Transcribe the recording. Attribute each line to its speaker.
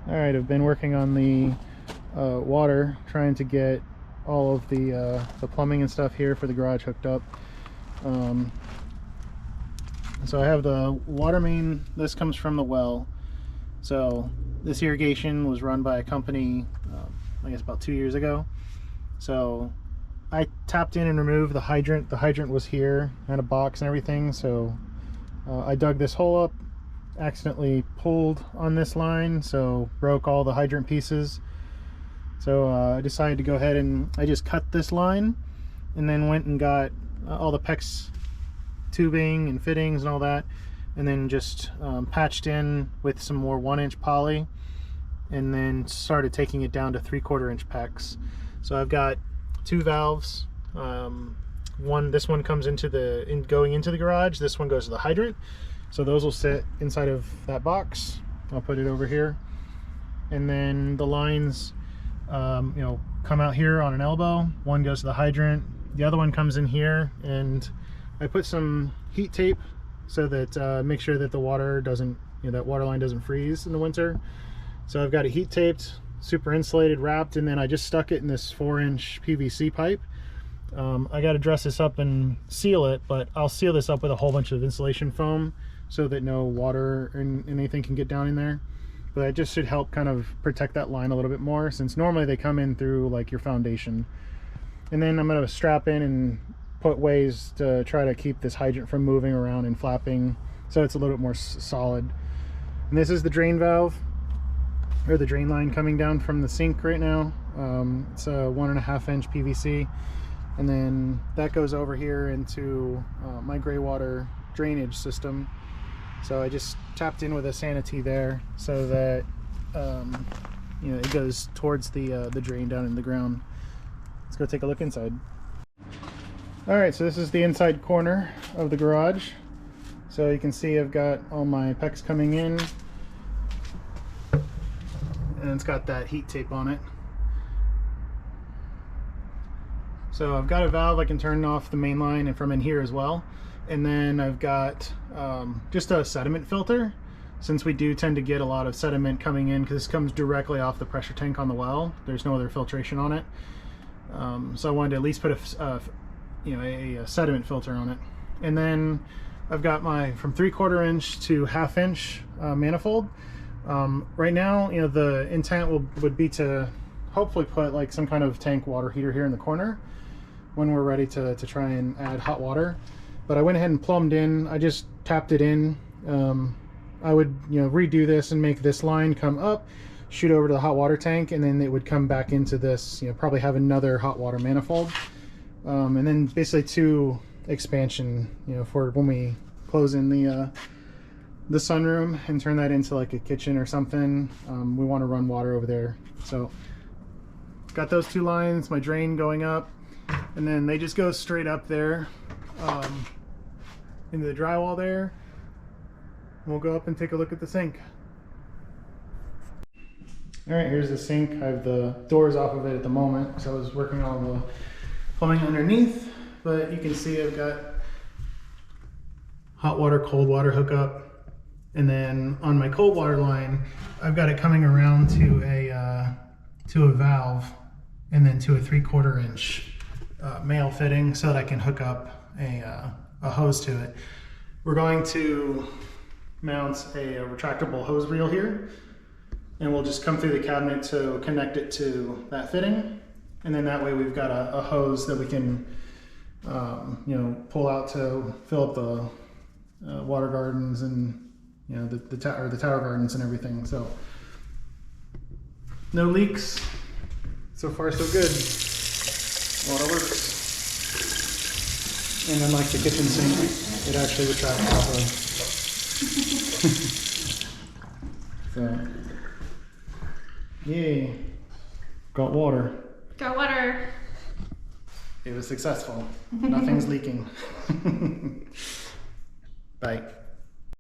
Speaker 1: All right, I've been working on the water, trying to get all of the plumbing and stuff here for the garage hooked up. So I have the water main. This comes from the well. So this irrigation was run by a company, I guess about 2 years ago. So I tapped in and removed the hydrant. The hydrant was here, had a box and everything. So I dug this hole up, accidentally pulled on this line, so broke all the hydrant pieces. So I decided to go ahead and I just cut this line and then went and got all the PEX tubing and fittings and all that, and then just patched in with some more 1-inch poly, and then started taking it down to 3/4 inch PEX. So I've got 2 valves. This one comes into going into the garage. This one goes to the hydrant. So those will sit inside of that box. I'll put it over here, and then the lines, come out here on an elbow. One goes to the hydrant. The other one comes in here, and I put some heat tape so that make sure that the water doesn't, that water line doesn't freeze in the winter. So I've got it heat taped, super insulated, wrapped, and then I just stuck it in this 4-inch PVC pipe. I got to dress this up and seal it, but I'll seal this up with a whole bunch of insulation foam so that no water and anything can get down in there. But that just should help kind of protect that line a little bit more, since normally they come in through like your foundation. And then I'm going to strap in and put ways to try to keep this hydrant from moving around and flapping, so it's a little bit more solid. And this is the drain valve, or the drain line coming down from the sink right now. It's a 1.5-inch PVC, and then that goes over here into my gray water drainage system. So I just tapped in with a sanity there so that it goes towards the drain down in the ground. Let's go take a look inside. All right, so this is the inside corner of the garage. So you can see I've got all my PEX coming in, and it's got that heat tape on it. So I've got a valve I can turn off the main line and from in here as well. And then I've got just a sediment filter, since we do tend to get a lot of sediment coming in, because this comes directly off the pressure tank on the well. There's no other filtration on it. So I wanted to at least put a sediment filter on it. And then I've got my from 3/4 inch to 1/2 inch manifold. Right now, the intent would be to hopefully put like some kind of tank water heater here in the corner when we're ready to try and add hot water. But I went ahead and plumbed in. I just tapped it in. I would redo this and make this line come up, shoot over to the hot water tank, and then it would come back into this, probably have another hot water manifold, and then basically 2 expansion, for when we close in the sunroom and turn that into like a kitchen or something. We want to run water over there. So got those 2 lines, my drain going up, and then they just go straight up there into the drywall there. We'll go up and take a look at the sink. All right, here's the sink. I have the doors off of it at the moment because I was working on the plumbing underneath, but you can see I've got hot water, cold water hookup, and then on my cold water line, I've got it coming around to a valve, and then to a 3/4 inch male fitting, so that I can hook up a hose to it. We're going to mount a retractable hose reel here, and we'll just come through the cabinet to connect it to that fitting, and then that way we've got a hose that we can pull out to fill up the water gardens and the tower gardens and everything. So no leaks, so far so good. Water works. And unlike the kitchen sink, it actually retracts properly. So, yay, got water.
Speaker 2: Got water.
Speaker 1: It was successful. Nothing's leaking. Bye.